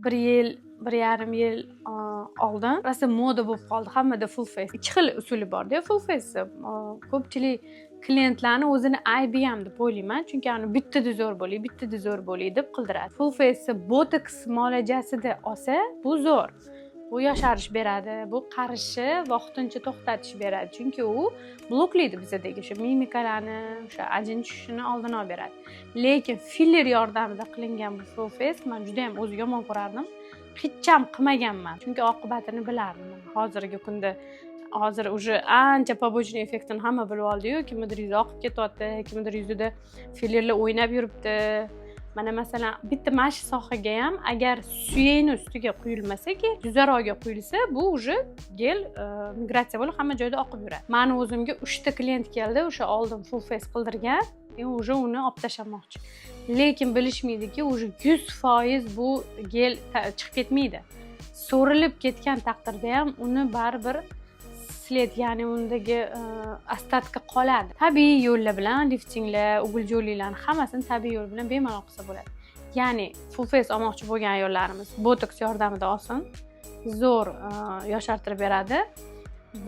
bir yil, 1,5 yil oldin rosa moda bo'lib qoldi. Hammada full face. Ikki xil usuli bor-da full face. Ko'pchilik klientlarni o'zini aybi ham deb o'ylayman, chunki ani bittada zo'r bo'ling, bittada zo'r bo'ling deb qildiradi. Full face botoks muolajasida olsa, bu zo'r. Bu yosharish beradi, bu qarishni vaqtincha to'xtatish beradi. Chunki u bloklaydi bizadagi o'sha mimikalarni, o'sha ajin tushishini oldini olib beradi. Lekin filler yordamida qilingan bu full face men juda ham o'zi yomon ko'rardim. Hech ham qilmaganman, chunki oqibatini bilardim. Hozirgi kunda hozir уже ancha побочный effektini hamma bilib oldi-yu, kimdir yuzi oqib ketyapti, kimdir yuzida fillerlar o'ynab yuribdi. Mana masalan, bitta mana shu sohaga ham agar suyakni ustiga quyilmasa-ki, yuzaroqga quyilsa, bu уже gel migratsiya bo'lib hamma joyda oqib yuradi. Meni o'zimga 3 ta klient keldi, o'sha oldin full face qildirgan, уже uni olib tashlamoqchi. Lekin bilishmaydiki, уже 100% bu gel chiqib ketmaydi. So'rilib ketgan taqdirda ham uni baribir sled, ya'ni undagi ostatka qoladi. Tabiiy yo'llar bilan liftinglar, ugul-jo'liklarni hammasini tabiiy yo'l bilan bemalol qilsa bo'ladi. Ya'ni full face olmoqchi bo'lgan ayollarimiz botoks yordamida olsin, zo'r yoshartirib beradi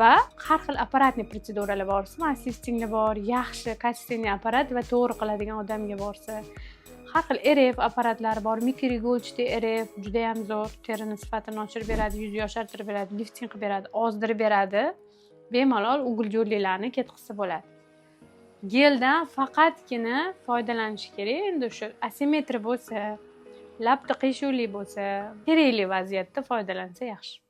va har xil apparatli protseduralar bor, smart liftinglar bor, yaxshi kачественный apparat va to'g'ri qiladigan odamga borsa, har xil RF apparatlari bor, mikroigolchli RF juda ham zo'r, terini sifatini oshirib beradi, yuzni yoshartirib beradi, lifting qilib beradi, ozdirib beradi. Bemalol ugul-jo'liklarni ketqizsa bo'ladi. Geldan faqatgina foydalanish kerak. Endi o'sha asimetri bo'lsa, labda qiyshuvli bo'lsa, kerakli vaziyatda foydalansa yaxshi.